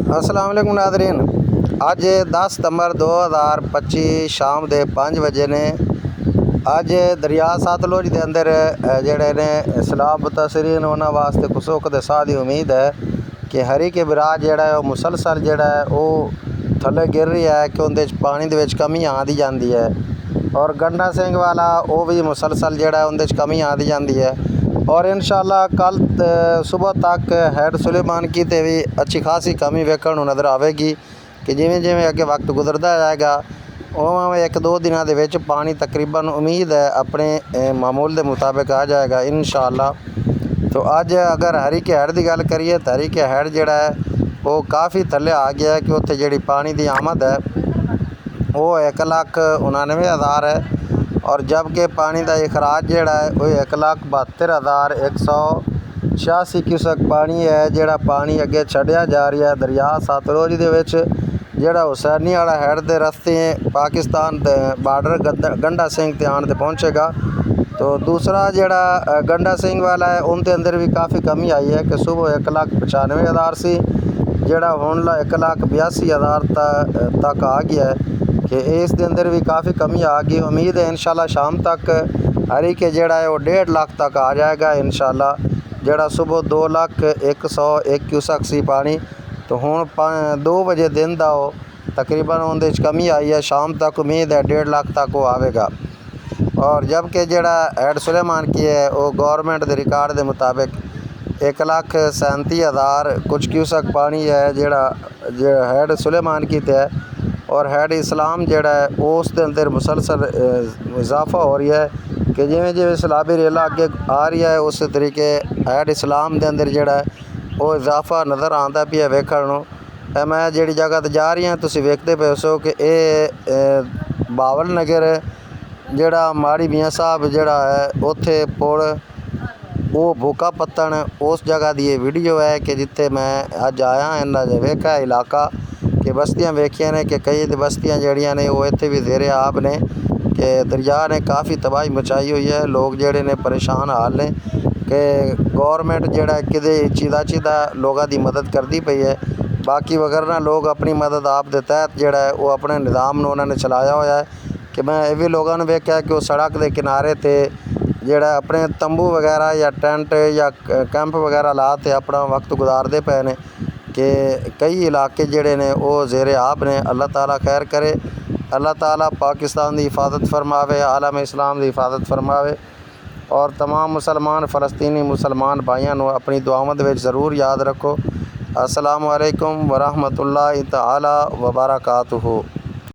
अस्सलाम वालेकुम नाज़रीन। अज 10 सितंबर 2025 शाम के 5 बजे ने अज दरिया सतलुज के अंदर जोड़े ने सैलाब मुतासरीन उन्होंने वास्ते खुशोक के साह की उम्मीद है कि हरी के बराज जोड़ा है मुसलसल जोड़ा है वो थले गिर रही है कि उनके पानी के कमी आती जाती है। और गंडा सिंह वाला वो भी मुसलसल जोड़ा है उनके कमी आती जाती है। और इंशाअल्लाह कल सुबह तक हैड सुलेमान की ते भी अच्छी खासी कमी वेखण नूं नज़र आएगी कि जिमें जिमें अगे वक्त गुजरता जाएगा उवें एक दो दिनों के विच पानी तकरीबन उम्मीद है अपने मामूल के मुताबिक आ जाएगा इंशाअल्लाह। तो अज अगर हरी के हैड की गल करिए तो हरी के हैड जोड़ा है वो काफ़ी थले आ गया है कि उत्थे जी पानी की आमद है वो 1,99,000 है। और जबकि पानी का अखराज जोड़ा है वो 1,72,186 क्यूसेक पानी है जोड़ा पानी अगे छड्या जा रहा है दरिया सतलुज दे विच जोड़ा हुसैनी वाला हैड के रस्ते पाकिस्तान बार्डर गंडा सिंह ते आण ते पहुँचेगा। तो दूसरा जोड़ा गंडा सिंह वाला है उनके अंदर भी काफ़ी कमी आई है कि सुबह 1,95,000 सी जोड़ा हुण 1,82,000 तक आ गया है कि इस दे अंदर भी काफ़ी कमी आ गई। उम्मीद है इंशाल्लाह शाम तक हरी के जोड़ा है वो 1.5 लाख तक आ जाएगा इंशाल्लाह। जोड़ा सुबह 2,01,101 क्यूसेक सी पानी तो हुण 2 बजे दिन का वो तकरीबन उनके कमी आई है। शाम तक उम्मीद है 1.5 लाख तक वो आएगा। और जबकि जोड़ा हैड सुलेमान की है वो गवर्नमेंट के रिकॉर्ड के मुताबिक 1,37,000 कुछ क्यूसेक पानी है जोड़ा हैड सुलेमान की है। और हैड इस्लाम जोड़ा है उस दे अंदर मुसलसल इजाफा हो रहा है कि जिमें जिमें सैलाबी रेला अगे आ रही है उस तरीके हैड इस्लाम के अंदर जोड़ा है वो इजाफा नज़र आता पिया वेखण नूं। मैं जी जगह तो जा रही हाँ तुसीं वेखते पे सो कि ये बावल नगर जोड़ा माड़ी मियाँ साहब जोड़ा है उत्थे पुल वो भूखा पत्तन उस जगह की ये वीडियो है कि जिथे मैं अज आया इन्ना वेखा इलाका कि बस्तियाँ वेखिया ने कि कई बस्तियाँ जड़ियाँ ने वो इत्थे भी जेरे आब ने कि दरिया ने काफ़ी तबाही मचाई हुई है। लोग जोड़े ने परेशान हाल ने कि गौरमेंट जोड़ा कि चीदा लोगों की मदद करती पई है। बाकी वगैरह लोग अपनी मदद आप दे तहत जोड़ा है वो अपने निज़ाम में उन्होंने चलाया हुआ है कि मैं ये भी लोगों ने वेख्या कि वो सड़क के किनारे ते जोड़ा अपने तंबू वगैरह या टेंट या कैंप वगैरह ला के अपना वक्त गुजारते पे ने कि कई इलाके जोड़े ने वो जेरे आब ने। अल्लाह ताला खैर करे, अल्लाह ताला पाकिस्तान की हिफाजत फरमावे, आलम इस्लाम की हिफाजत फरमावे और तमाम मुसलमान फ़लस्तीनी मुसलमान भाइयों को अपनी दुआओं में ज़रूर याद रखो। अस्सलामु अलैकुम वरहमतुल्लाहि तआला व बरकातुहू।